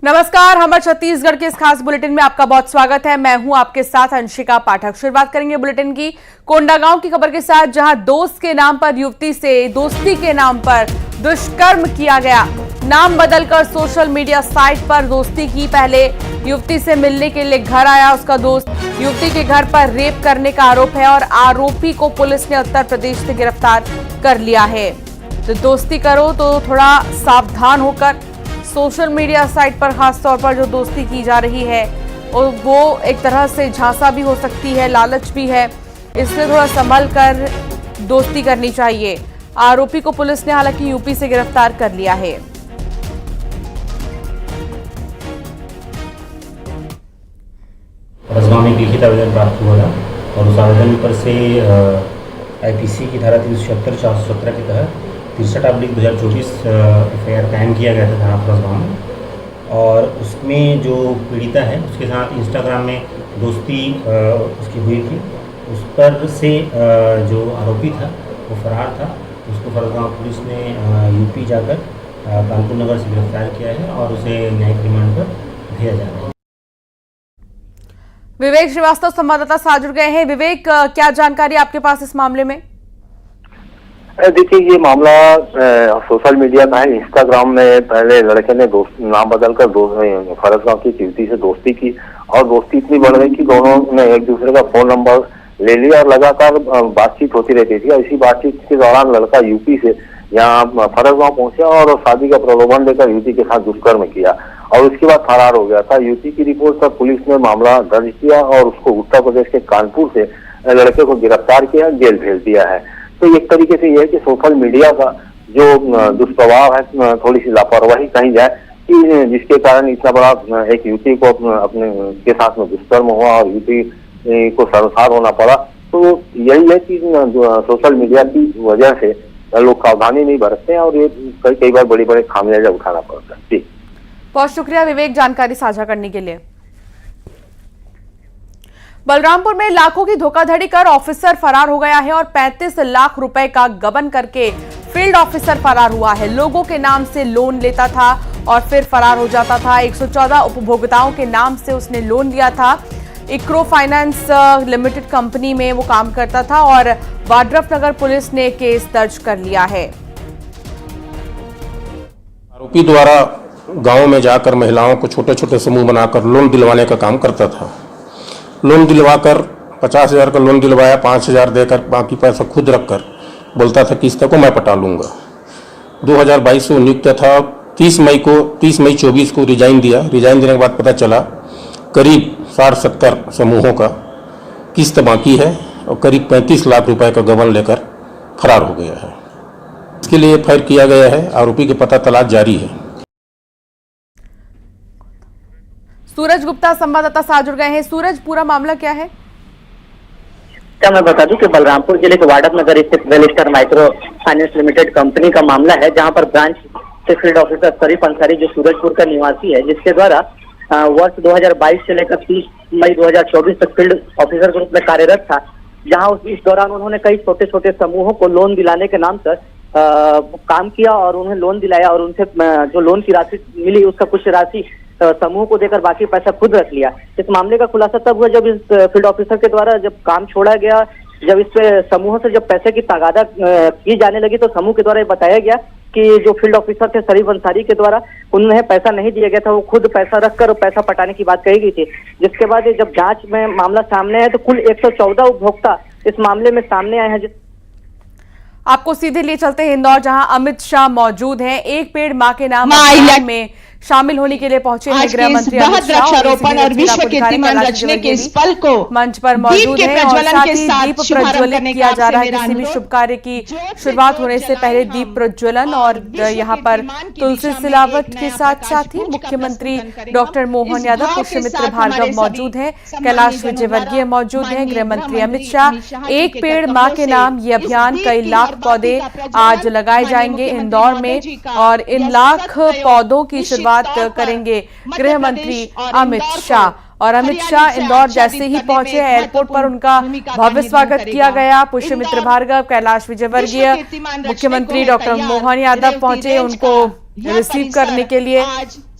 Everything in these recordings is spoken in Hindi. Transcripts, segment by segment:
नमस्कार, हमर छत्तीसगढ़ के इस खास बुलेटिन में आपका बहुत स्वागत है। मैं हूं आपके साथ अंशिका पाठक। शुरुआत करेंगे बुलेटिन की कोंडागांव की खबर के साथ, जहां दोस्त के नाम पर युवती से दोस्ती के नाम पर दुष्कर्म किया गया। नाम बदलकर सोशल मीडिया साइट पर दोस्ती की। पहले युवती से मिलने के लिए घर आया उसका दोस्त। युवती के घर पर रेप करने का आरोप है और आरोपी को पुलिस ने उत्तर प्रदेश से गिरफ्तार कर लिया है। तो दोस्ती करो तो थोड़ा सावधान होकर। सोशल मीडिया साइट पर खास तौर पर जो दोस्ती की जा रही है और वो एक तरह से झांसा भी हो सकती है, लालच भी है, इसलिए थोड़ा संभल कर दोस्ती करनी चाहिए। आरोपी को पुलिस ने हालांकि यूपी से गिरफ्तार कर लिया है। रजगांव में एक लिखित आवेदन प्राप्त हुआ था और उस आवेदन पर से आईपीसी की धारा 376 417 के तहत 63/2024 FIR कायम किया गया था थाना रजगांव में। और उसमें जो पीड़िता है उसके साथ इंस्टाग्राम में दोस्ती उसकी हुई थी। उस पर से जो आरोपी था वो फरार था। उसको फरजगांव पुलिस ने यूपी जाकर कानपुर नगर से गिरफ्तार किया है और उसे न्यायिक रिमांड पर भेजा जा रहा है। विवेक श्रीवास्तव संवाददाता साथ जुड़ गए हैं। विवेक, क्या जानकारी आपके पास इस मामले में? देखिए, ये मामला सोशल मीडिया का है। इंस्टाग्राम में पहले लड़के ने नाम बदलकर फरसगांव की युवती से दोस्ती की और दोस्ती इतनी बढ़ गई कि दोनों ने एक दूसरे का फोन नंबर ले लिया और लगातार बातचीत होती रहती थी। और इसी बातचीत के दौरान लड़का यूपी से यहाँ फरसगांव पहुंचा और शादी का प्रलोभन देकर युवती के साथ दुष्कर्म किया और उसके बाद फरार हो गया था। युवती की रिपोर्ट पर पुलिस ने मामला दर्ज किया और उसको उत्तर प्रदेश के कानपुर से लड़के को गिरफ्तार किया, जेल भेज दिया है। तो एक तरीके से यह है कि सोशल मीडिया का जो दुष्प्रभाव है, थोड़ी सी लापरवाही कही जाए कि जिसके कारण इतना बड़ा एक युवती को अपने के साथ में दुष्कर्म हुआ और युवती को शर्मसार होना पड़ा। तो यही है कि सोशल मीडिया की वजह से लोग सावधानी नहीं बरतते हैं और ये कई बार बड़ी बड़ी खामियाजा उठाना पड़ता है। जी, बहुत शुक्रिया विवेक जानकारी साझा करने के लिए। बलरामपुर में लाखों की धोखाधड़ी कर ऑफिसर फरार हो गया है और 35 लाख रुपए का गबन करके फील्ड ऑफिसर फरार हुआ है। लोगों के नाम से लोन लेता था और फिर फरार हो जाता था। 114 उपभोक्ताओं के नाम से उसने लोन लिया था। इक्रो फाइनेंस लिमिटेड कंपनी में वो काम करता था और वाड्रफनगर पुलिस ने केस दर्ज कर लिया है। आरोपी द्वारा गांव में जाकर महिलाओं को छोटे छोटे समूह बनाकर लोन दिलवाने का काम करता था। लोन दिलवाकर 50,000 का लोन दिलवाया, 5,000 देकर बाकी पैसा खुद रखकर बोलता था किस्त को मैं पटा लूँगा। 2022 में नियुक्त था। 30 मई 24 को रिजाइन दिया। रिजाइन देने के बाद पता चला करीब 60-70 समूहों का किस्त बाकी है और करीब 35 लाख रुपए का गबन लेकर फरार हो गया है। इसके लिए FIR किया गया है। आरोपी के पता तलाश जारी है। सूरज गुप्ता संवाददाता साथ जुड़ गए हैं। सूरज, पूरा मामला क्या है? क्या मैं बता दूं कि बलरामपुर जिले के वाड्रफनगर स्थित वेलस्टर माइक्रो फाइनेंस लिमिटेड कंपनी का मामला है, जहां पर ब्रांच से फील्ड ऑफिसर शरीफ अंसारी जो सूरजपुर का निवासी है, जिसके द्वारा वर्ष 2022 से लेकर 30 मई 2024 तक फील्ड ऑफिसर के रूप में कार्यरत था। जहां इस दौरान उन्होंने कई छोटे छोटे समूहों को लोन दिलाने के नाम पर काम किया और उन्हें लोन दिलाया और उनसे जो लोन की राशि मिली उसका कुछ राशि समूह को देकर बाकी पैसा खुद रख लिया। इस मामले का खुलासा तब हुआ जब इस फील्ड ऑफिसर के द्वारा जब काम छोड़ा गया, जब इस पे समूह से जब पैसे की तगादा की जाने लगी तो समूह के द्वारा ये बताया गया कि जो फील्ड ऑफिसर थे शरीफ अंसारी के द्वारा उन्हें पैसा नहीं दिया गया था, वो खुद पैसा रखकर पैसा पटाने की बात कही गई थी। जिसके बाद जब जांच में मामला सामने आया तो कुल 114 उपभोक्ता इस मामले में सामने आए हैं। आपको सीधे लिए चलते हैं इंदौर, जहां अमित शाह मौजूद हैं। एक पेड़ मां के नाम में शामिल होने के लिए पहुंचे हैं गृह मंत्री अमित शाह और विश्व कीर्तिमान रचने के इस पल को मंच पर मौजूद हैं और साथ ही दीप प्रज्वलित किया जा रहा है। किसी भी शुभ कार्य की शुरुआत होने से पहले दीप प्रज्वलन और यहाँ पर तुलसी सिलावट के साथ साथ ही मुख्यमंत्री डॉक्टर मोहन यादव, पुष्यमित्र भार्गव मौजूद हैं, कैलाश विजयवर्गीय मौजूद हैं, गृह मंत्री अमित शाह। एक पेड़ मां के नाम ये अभियान, कई लाख पौधे आज लगाए जाएंगे इंदौर में और इन लाख पौधों की शुरुआत करेंगे गृह मंत्री अमित शाह। और अमित शाह इंदौर जैसे ही पहुंचे एयरपोर्ट पर उनका भव्य स्वागत किया गया। पुष्यमित्र भार्गव, कैलाश विजयवर्गीय, मुख्यमंत्री डॉक्टर मोहन यादव पहुंचे उनको रिसीव करने के लिए।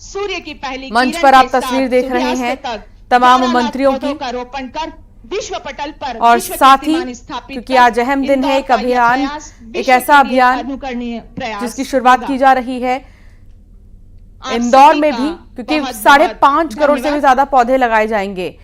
सूर्य की पहली मंच किरण पर आप के साथ तस्वीर देख रहे सूर्यास्त हैं तक तमाम ज्वालानाथ मंत्रियों पौधों की। का रोपण कर विश्व पटल पर और विश्व साथ ही कीर्तिमान स्थापित क्योंकि कर आज अहम दिन है, इंदौर एक का यह अभियान, प्रयास एक विश्व ऐसा के लिए अभियान अनुकरणीय प्रयास जिसकी शुरुआत होगा। की जा रही है आप इंदौर सभी में का भी, क्योंकि बहुत 5.5 करोड़ से भी धन्यवाद। ज्यादा पौधे लगाए जाएंगे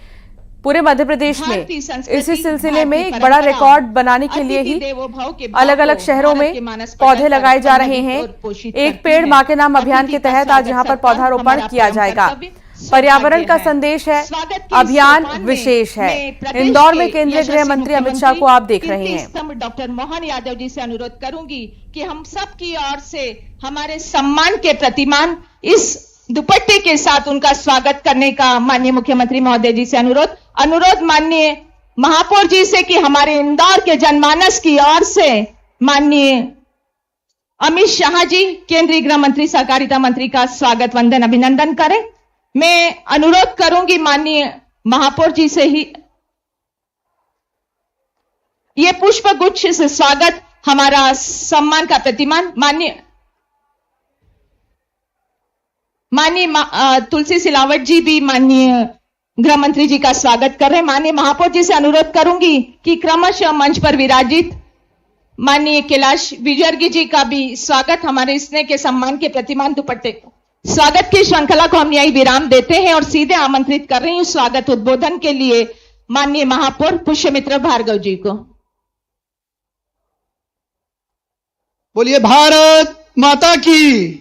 पूरे मध्य प्रदेश में। भारतीय संस्कृति, इसी सिलसिले में भारतीय एक बड़ा परंपरा, रिकॉर्ड बनाने के लिए अतिथि ही देवो भव के भाव अलग अलग को शहरों भारत के में मानस पटल पौधे पर लगाए जा रहे पल्लवित हैं। और पोषित एक करती पेड़ है। मां के नाम अभियान अतिथि के का तहत आज स्वागत यहां पर सत्कार पौधारोपण हमारा किया परम जाएगा। कर्तव्य, पर्यावरण सौभाग्य का है। संदेश है, स्वागत के अभियान सोपान में विशेष है। मैं प्रदेश इंदौर के में केंद्रीय गृह यशस्वी मंत्री अमित शाह मुख्यमंत्री को आप देख रहे कीर्ति हैं। स्तंभ डॉक्टर मोहन यादव जी से अनुरोध करूंगी कि हम सब की ओर से हमारे सम्मान के प्रतिमान इस दुपट्टे के साथ उनका स्वागत करने का माननीय मुख्यमंत्री महोदय जी से अनुरोध माननीय महापौर जी से कि हमारे इंदौर के जनमानस की ओर से माननीय अमित शाह जी केंद्रीय गृह मंत्री सहकारिता मंत्री का स्वागत वंदन अभिनंदन करें। मैं अनुरोध करूंगी माननीय महापौर जी से ही ये पुष्प गुच्छ से स्वागत हमारा सम्मान का प्रतिमान माननीय तुलसी सिलावट जी भी माननीय गृह मंत्री जी का स्वागत कर रहे हैं। माननीय महापौर जी से अनुरोध करूंगी कि क्रमशः मंच पर विराजित माननीय कैलाश विजयवर्गीय जी का भी स्वागत हमारे स्नेह के सम्मान के प्रतिमान दुपट्टे को। स्वागत की श्रृंखला को हम यही विराम देते हैं और सीधे आमंत्रित कर रही हूं स्वागत उद्बोधन के लिए माननीय महापौर पुष्यमित्र भार्गव जी को। बोलिए भारत माता की।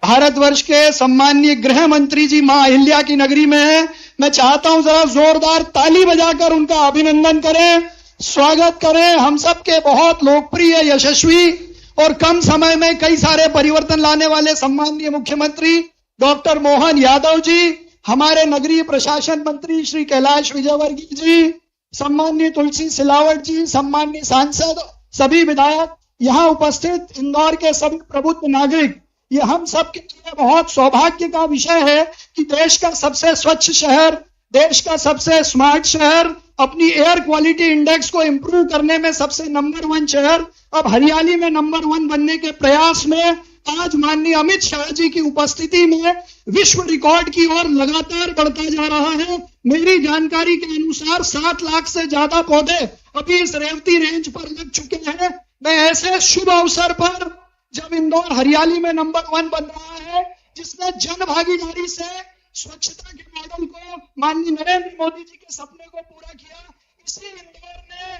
भारतवर्ष के सम्माननीय गृह मंत्री जी मां अहिल्या की नगरी में है। मैं चाहता हूं जरा जोरदार ताली बजाकर उनका अभिनंदन करें, स्वागत करें। हम सबके बहुत लोकप्रिय, यशस्वी और कम समय में कई सारे परिवर्तन लाने वाले सम्माननीय मुख्यमंत्री डॉक्टर मोहन यादव जी, हमारे नगरीय प्रशासन मंत्री श्री कैलाश विजयवर्गीय जी, सम्माननीय तुलसी सिलावट जी, सम्माननीय सांसद, सभी विधायक, यहाँ उपस्थित इंदौर के सभी प्रबुद्ध नागरिक। ये हम सब के लिए बहुत सौभाग्य का विषय है कि देश का सबसे स्वच्छ शहर, देश का सबसे स्मार्ट शहर, अपनी एयर क्वालिटी इंडेक्स को इंप्रूव करने में सबसे नंबर 1 शहर, अब हरियाली में नंबर 1 बनने के प्रयास में आज माननीय अमित शाह जी की उपस्थिति में विश्व रिकॉर्ड की ओर लगातार बढ़ता जा रहा है। मेरी जानकारी के अनुसार 7 लाख से ज्यादा पौधे अभी इस रेवती रेंज पर लग चुके हैं। मैं ऐसे शुभ अवसर पर, जब इंदौर हरियाली में नंबर 1 बन रहा है, जिसने जन भागीदारी से स्वच्छता के मॉडल को माननीय नरेंद्र मोदी जी के सपने को पूरा किया, इसी इंदौर ने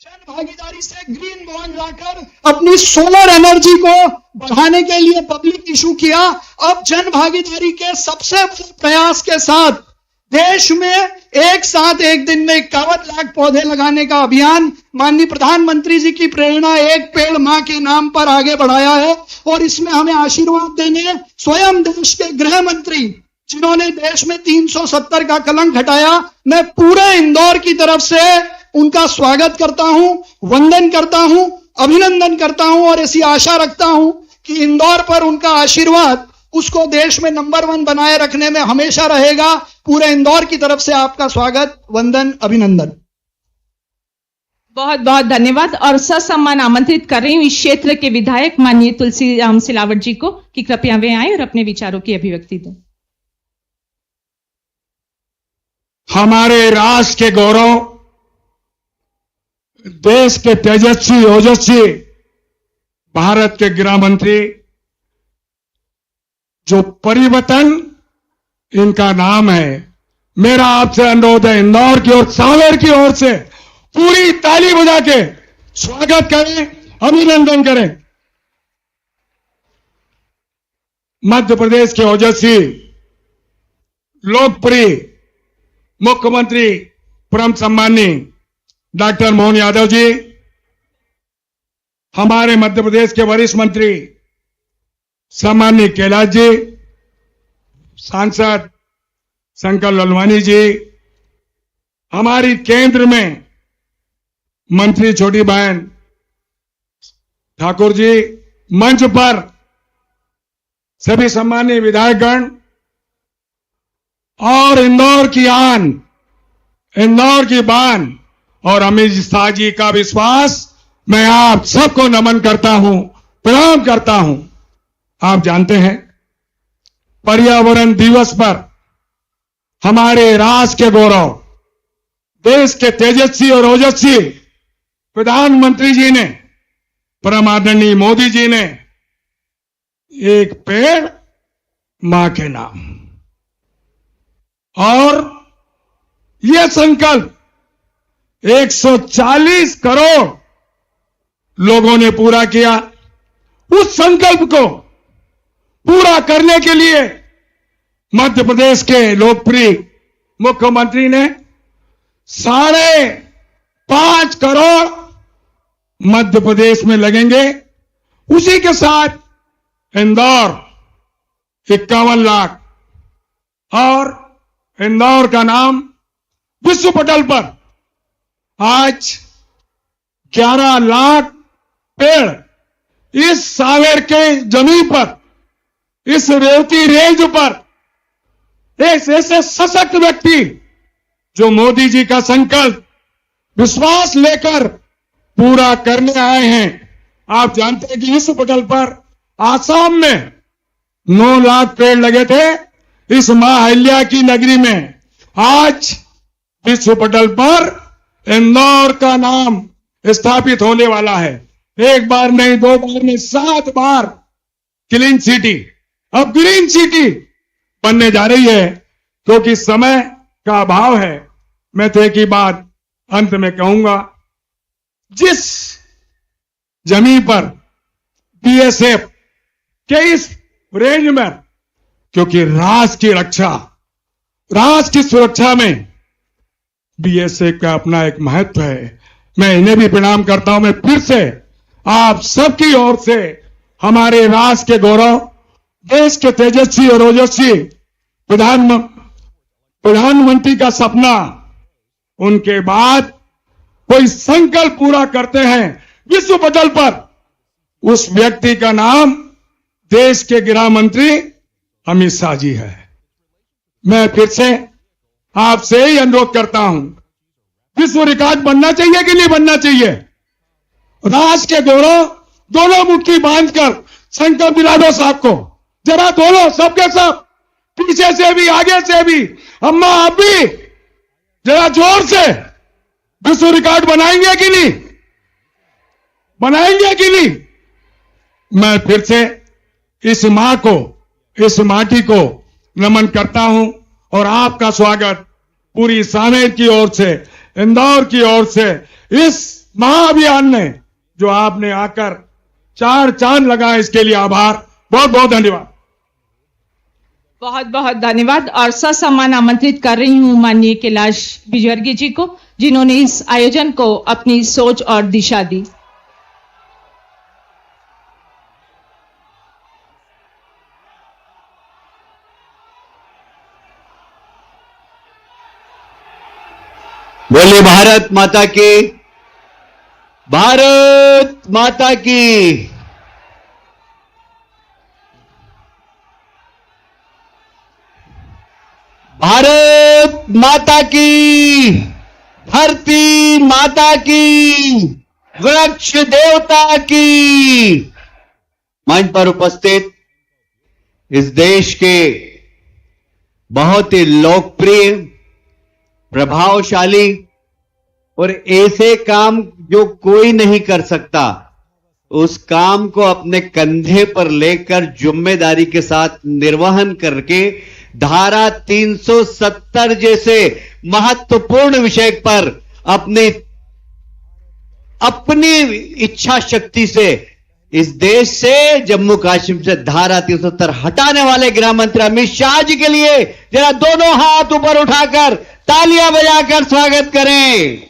जन भागीदारी से ग्रीन बॉन्ड लाकर अपनी सोलर एनर्जी को बढ़ाने के लिए पब्लिक इशू किया। अब जन भागीदारी के सबसे बड़े प्रयास के साथ देश में एक साथ एक दिन में 51 लाख पौधे लगाने का अभियान माननीय प्रधानमंत्री जी की प्रेरणा एक पेड़ मां के नाम पर आगे बढ़ाया है। और इसमें हमें आशीर्वाद देने स्वयं देश के गृह मंत्री, जिन्होंने देश में 370 का कलंक हटाया, मैं पूरे इंदौर की तरफ से उनका स्वागत करता हूं, वंदन करता हूं, अभिनंदन करता हूं और ऐसी आशा रखता हूं कि इंदौर पर उनका आशीर्वाद उसको देश में नंबर 1 बनाए रखने में हमेशा रहेगा। पूरे इंदौर की तरफ से आपका स्वागत, वंदन, अभिनंदन। बहुत बहुत धन्यवाद और ससम्मान आमंत्रित कर रही हूं इस क्षेत्र के विधायक माननीय तुलसी सिलावट जी को कि कृपया वे आए और अपने विचारों की अभिव्यक्ति दें। हमारे राष्ट्र के गौरव, देश के तेजस्वी ओजस्वी भारत के गृह मंत्री, जो परिवर्तन इनका नाम है, मेरा आपसे अनुरोध है इंदौर की ओर, सागर की ओर से पूरी ताली बजा के स्वागत करें, अभिनंदन करें। मध्य प्रदेश के ओजस्वी लोकप्रिय मुख्यमंत्री परम सम्माननीय डॉक्टर मोहन यादव जी, हमारे मध्य प्रदेश के वरिष्ठ मंत्री सम्माननीय कैलाश जी, सांसद शंकर ललवानी जी, हमारी केंद्र में मंत्री छोटी बहन ठाकुर जी, मंच पर सभी सम्माननीय विधायकगण और इंदौर की आन, इंदौर की बान और अमित शाह जी का विश्वास, मैं आप सबको नमन करता हूं, प्रणाम करता हूं। आप जानते हैं पर्यावरण दिवस पर हमारे राष्ट्र के गौरव, देश के तेजस्वी और ओजस्वी प्रधानमंत्री जी ने, परम आदरणीय मोदी जी ने एक पेड़ मां के नाम और यह संकल्प 140 करोड़ लोगों ने पूरा किया। उस संकल्प को पूरा करने के लिए मध्य प्रदेश के लोकप्रिय मुख्यमंत्री ने 5.5 करोड़ मध्य प्रदेश में लगेंगे। उसी के साथ इंदौर 51 लाख और इंदौर का नाम विश्व पटल पर आज 11 लाख पेड़ इस सावेर के जमीन पर, इस रेवती रेंज पर एक ऐसे सशक्त व्यक्ति जो मोदी जी का संकल्प विश्वास लेकर पूरा करने आए हैं। आप जानते हैं कि विश्व पटल पर आसाम में 9 लाख पेड़ लगे थे। इस मां अहिल्या की नगरी में आज विश्व पटल पर इंदौर का नाम स्थापित होने वाला है। एक बार नहीं, 2 बार नहीं, 7 बार क्लीन सिटी, अब ग्रीन सिटी बनने जा रही है। क्योंकि समय का अभाव है, मैं तो एक ही बात अंत में कहूंगा, जिस जमीन पर बीएसएफ के इस रेंज में, क्योंकि राष्ट्र की रक्षा, राष्ट्र की सुरक्षा में बीएसएफ का अपना एक महत्व है। मैं इन्हें भी प्रणाम करता हूं। मैं फिर से आप सबकी ओर से हमारे राष्ट्र के गौरव, देश के तेजस्वी और ओजस्वी प्रधानमंत्री का सपना, उनके बाद कोई संकल्प पूरा करते हैं विश्व पटल पर, उस व्यक्ति का नाम देश के गृह मंत्री अमित शाह जी है। मैं फिर से आपसे ही अनुरोध करता हूं, विश्व रिकॉर्ड बनना चाहिए कि नहीं बनना चाहिए? राष्ट्र के गौरव दोनों मुट्ठी बांधकर संकल्प दिला दो साहब को, जरा दोनों सबके सब, पीछे से भी आगे से भी। अम्मा आप भी जरा जोर से विश्व रिकॉर्ड बनाएंगे कि नहीं? बनाएंगे कि नहीं? मैं फिर से इस मां को, इस माटी को नमन करता हूं और आपका स्वागत पूरी सामेर की ओर से, इंदौर की ओर से, इस महाअभियान में जो आपने आकर 4 चांद लगाए, इसके लिए आभार, बहुत बहुत धन्यवाद। बहुत बहुत धन्यवाद। और ससम्मान आमंत्रित कर रही हूं माननीय कैलाश विजयवर्गीय जी को, जिन्होंने इस आयोजन को अपनी सोच और दिशा दी। बोलिए भारत माता की, भारत माता की। भारत माता की, धरती माता की, वृक्ष देवता की। मंच पर उपस्थित इस देश के बहुत ही लोकप्रिय, प्रभावशाली और ऐसे काम जो कोई नहीं कर सकता, उस काम को अपने कंधे पर लेकर जिम्मेदारी के साथ निर्वहन करके धारा 370 जैसे महत्वपूर्ण विषय पर अपनी इच्छा शक्ति से इस देश से, जम्मू कश्मीर से धारा 370 हटाने वाले गृह मंत्री अमित शाह जी के लिए जरा दोनों हाथ ऊपर उठाकर तालियां बजाकर स्वागत करें।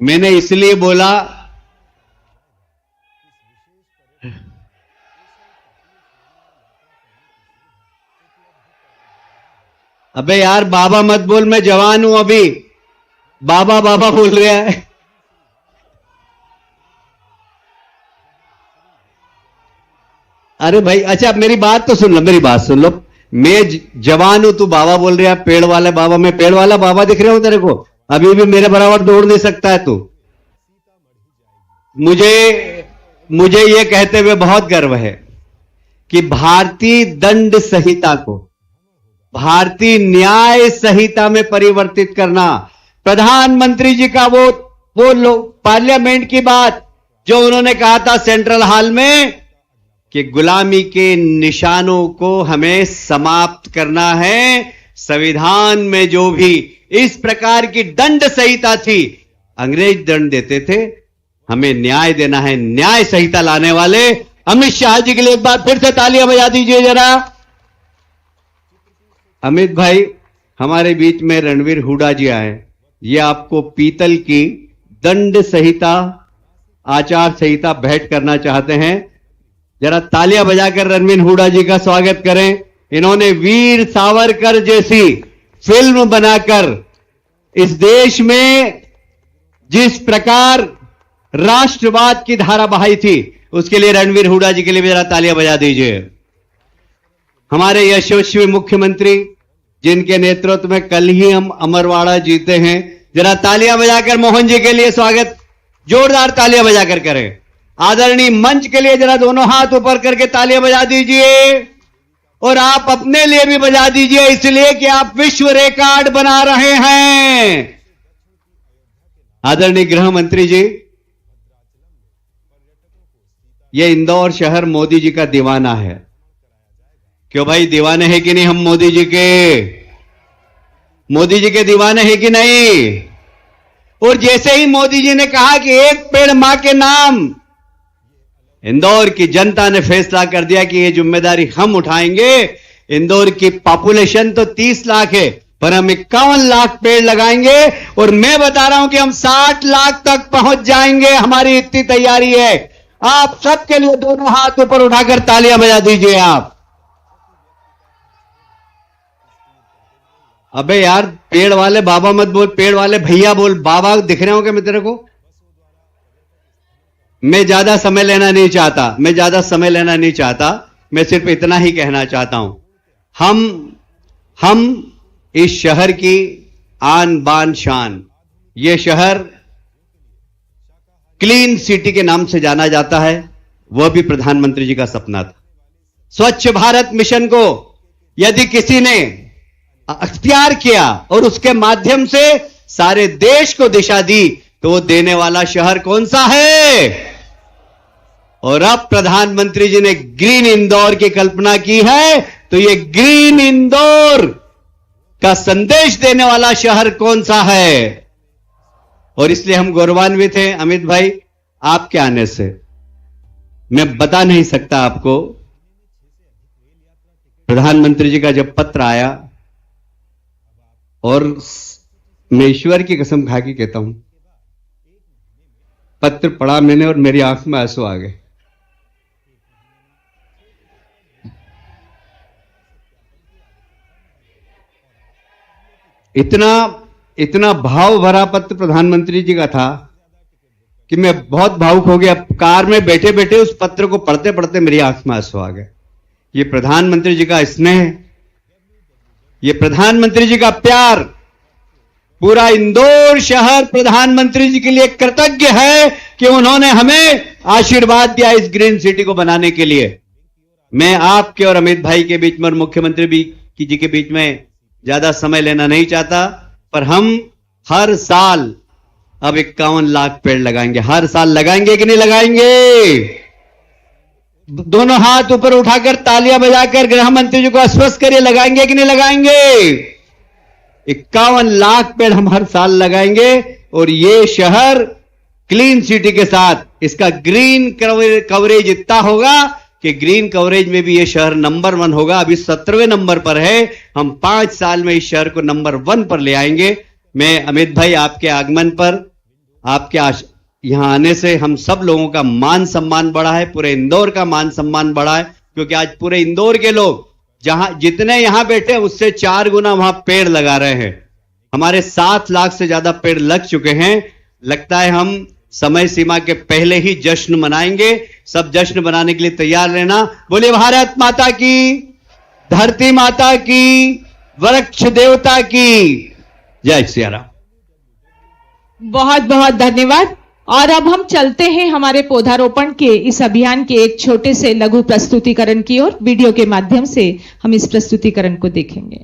मैंने इसलिए बोला, अबे यार बाबा मत बोल, मैं जवान हूं अभी, बाबा बाबा बोल रहा है। अरे भाई अच्छा मेरी बात तो सुन लो, मेरी बात सुन लो। मैं जवान हूं, तू बाबा बोल रहा है, पेड़ वाला बाबा। मैं पेड़ वाला बाबा दिख रहा हूं तेरे को? अभी भी मेरे बराबर दौड़ नहीं सकता है तू। मुझे ये कहते हुए बहुत गर्व है कि भारतीय दंड संहिता को भारतीय न्याय संहिता में परिवर्तित करना। प्रधानमंत्री जी का वो पार्लियामेंट की बात जो उन्होंने कहा था सेंट्रल हॉल में कि गुलामी के निशानों को हमें समाप्त करना है। संविधान में जो भी इस प्रकार की दंड संहिता थी, अंग्रेज दंड देते थे, हमें न्याय देना है। न्याय संहिता लाने वाले अमित शाह जी के लिए एक बार फिर से तालियां बजा दीजिए जरा। अमित भाई, हमारे बीच में रणवीर हुड्डा जी आए, ये आपको पीतल की दंड संहिता आचार संहिता भेंट करना चाहते हैं। जरा तालियां बजाकर रणवीर हुड्डा जी का स्वागत करें। इन्होंने वीर सावरकर जैसी फिल्म बनाकर इस देश में जिस प्रकार राष्ट्रवाद की धारा बहाई थी, उसके लिए रणवीर हुड्डा जी के लिए भी जरा तालियां बजा दीजिए। हमारे यशस्वी मुख्यमंत्री जिनके नेतृत्व में कल ही हम अमरवाड़ा जीते हैं, जरा तालियां बजाकर मोहन जी के लिए स्वागत जोरदार तालियां बजाकर करें। आदरणीय मंच के लिए जरा दोनों हाथ ऊपर करके तालियां बजा दीजिए और आप अपने लिए भी बजा दीजिए, इसलिए कि आप विश्व रिकॉर्ड बना रहे हैं। आदरणीय गृह मंत्री जी, ये इंदौर शहर मोदी जी का दीवाना है। क्यों भाई, दीवाने हैं कि नहीं हम मोदी जी के? मोदी जी के दीवाने हैं कि नहीं? और जैसे ही मोदी जी ने कहा कि एक पेड़ मां के नाम, इंदौर की जनता ने फैसला कर दिया कि ये जिम्मेदारी हम उठाएंगे। इंदौर की पॉपुलेशन तो 30 लाख है, पर हम 51 लाख पेड़ लगाएंगे और मैं बता रहा हूं कि हम 60 लाख तक पहुंच जाएंगे। हमारी इतनी तैयारी है। आप सबके लिए दोनों हाथ ऊपर उठाकर तालियां बजा दीजिए आप। अबे यार, पेड़ वाले बाबा मत बोल, पेड़ वाले भैया बोल। बाबा दिख रहे होंगे मैं तेरे को? मैं ज्यादा समय लेना नहीं चाहता, मैं सिर्फ इतना ही कहना चाहता हूं, हम इस शहर की आन बान शान, ये शहर क्लीन सिटी के नाम से जाना जाता है। वह भी प्रधानमंत्री जी का सपना था। स्वच्छ भारत मिशन को यदि किसी ने अख्तियार किया और उसके माध्यम से सारे देश को दिशा दी, तो वो देने वाला शहर कौन सा है? और अब प्रधानमंत्री जी ने ग्रीन इंदौर की कल्पना की है, तो ये ग्रीन इंदौर का संदेश देने वाला शहर कौन सा है? और इसलिए हम गौरवान्वित हैं अमित भाई आपके आने से। मैं बता नहीं सकता आपको, प्रधानमंत्री जी का जब पत्र आया, और मैं ईश्वर की कसम खा के कहता हूं, पत्र पढ़ा मैंने और मेरी आंख में आंसू आ गए। इतना भाव भरा पत्र प्रधानमंत्री जी का था कि मैं बहुत भावुक हो गया। कार में बैठे बैठे उस पत्र को पढ़ते पढ़ते मेरी आंख में आंसू आ गए। ये प्रधानमंत्री जी का स्नेह, ये प्रधानमंत्री जी का प्यार, पूरा इंदौर शहर प्रधानमंत्री जी के लिए कृतज्ञ है कि उन्होंने हमें आशीर्वाद दिया इस ग्रीन सिटी को बनाने के लिए। मैं आपके और अमित भाई के बीच में और मुख्यमंत्री जी के बीच में ज्यादा समय लेना नहीं चाहता, पर हम हर साल अब 51 लाख पेड़ लगाएंगे। हर साल लगाएंगे कि नहीं लगाएंगे? दोनों हाथ ऊपर उठाकर तालियां बजाकर गृह मंत्री जी को आश्वस्त करिए, लगाएंगे कि नहीं लगाएंगे? 51 लाख पेड़ हम हर साल लगाएंगे और ये शहर क्लीन सिटी के साथ इसका ग्रीन कवरेज इतना होगा कि ग्रीन कवरेज में भी ये शहर नंबर 1 होगा। अभी 17वें नंबर पर है, हम 5 साल में इस शहर को नंबर 1 पर ले आएंगे। मैं अमित भाई आपके आगमन पर, आपके यहां आने से हम सब लोगों का मान सम्मान बढ़ा है, पूरे इंदौर का मान सम्मान बढ़ा है, क्योंकि आज पूरे इंदौर के लोग जहां जितने यहां बैठे उससे 4 गुना वहां पेड़ लगा रहे हैं। हमारे 7 लाख से ज्यादा पेड़ लग चुके हैं। लगता है हम समय सीमा के पहले ही जश्न मनाएंगे। सब जश्न मनाने के लिए तैयार रहना। बोलिए भारत माता की, धरती माता की, वृक्ष देवता की जय सिया राम। बहुत बहुत धन्यवाद। और अब हम चलते हैं हमारे पौधारोपण के इस अभियान के एक छोटे से लघु प्रस्तुतिकरण की ओर। वीडियो के माध्यम से हम इस प्रस्तुतिकरण को देखेंगे।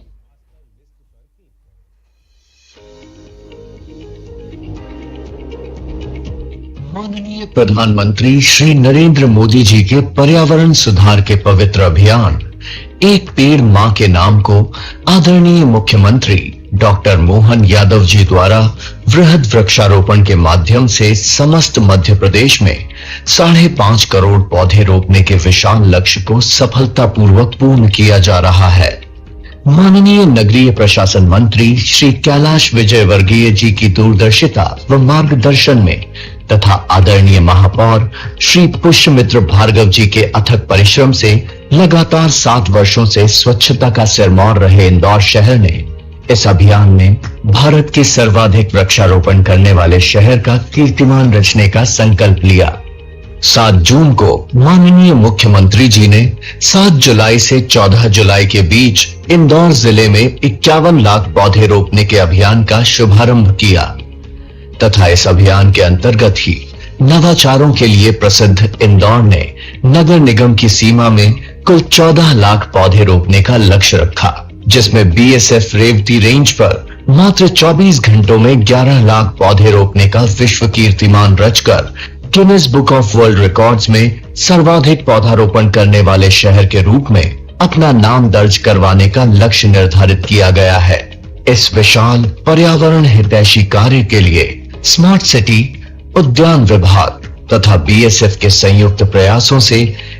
माननीय प्रधानमंत्री श्री नरेंद्र मोदी जी के पर्यावरण सुधार के पवित्र अभियान एक पेड़ मां के नाम को आदरणीय मुख्यमंत्री डॉक्टर मोहन यादव जी द्वारा वृहद वृक्षारोपण के माध्यम से समस्त मध्य प्रदेश में 5.5 करोड़ पौधे रोपने के विशाल लक्ष्य को सफलतापूर्वक पूर्ण किया जा रहा है। माननीय नगरीय प्रशासन मंत्री श्री कैलाश विजयवर्गीय जी की दूरदर्शिता व मार्गदर्शन में तथा आदरणीय महापौर श्री पुष्यमित्र भार्गव जी के अथक परिश्रम से लगातार 7 वर्षों से स्वच्छता का सिरमौर रहे इंदौर शहर ने इस अभियान में भारत के सर्वाधिक वृक्षारोपण करने वाले शहर का कीर्तिमान रचने का संकल्प लिया। 7 जून को माननीय मुख्यमंत्री जी ने 7 जुलाई से 14 जुलाई के बीच इंदौर जिले में 51 लाख पौधे रोपने के अभियान का शुभारंभ किया तथा इस अभियान के अंतर्गत ही नवाचारों के लिए प्रसिद्ध इंदौर ने नगर निगम की सीमा में कुल 14 लाख पौधे रोपने का लक्ष्य रखा, जिसमें बीएसएफ रेवती रेंज पर मात्र 24 घंटों में 11 लाख पौधे रोपने का विश्व कीर्तिमान रचकर Guinness book of world records में सर्वाधिक पौधारोपण करने वाले शहर के रूप में अपना नाम दर्ज करवाने का लक्ष्य निर्धारित किया गया है। इस विशाल पर्यावरण हितैषी कार्य के लिए स्मार्ट सिटी, उद्यान विभाग तथा बीएसएफ के संयुक्त प्रयासों से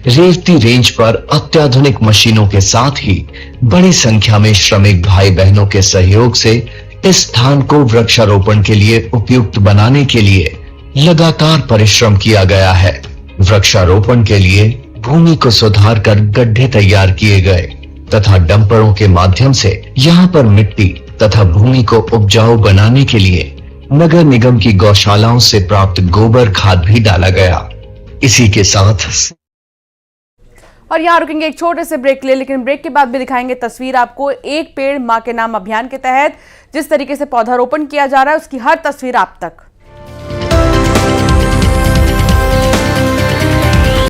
रेवती रेंज पर अत्याधुनिक मशीनों के साथ ही बड़ी संख्या में श्रमिक भाई बहनों के सहयोग से इस स्थान को वृक्षारोपण के लिए उपयुक्त बनाने के लिए लगातार परिश्रम किया गया है। वृक्षारोपण के लिए भूमि को सुधार कर गड्ढे तैयार किए गए तथा डंपरों के माध्यम से यहाँ पर मिट्टी तथा भूमि को उपजाऊ बनाने के लिए नगर निगम की गौशालाओं से प्राप्त गोबर खाद भी डाला गया। इसी के साथ और यहाँ रुकेंगे एक छोटे से ब्रेक ले, लेकिन ब्रेक के बाद भी दिखाएंगे तस्वीर आपको। एक पेड़ मां के नाम अभियान के तहत जिस तरीके से पौधारोपण किया जा रहा है उसकी हर तस्वीर आप तक।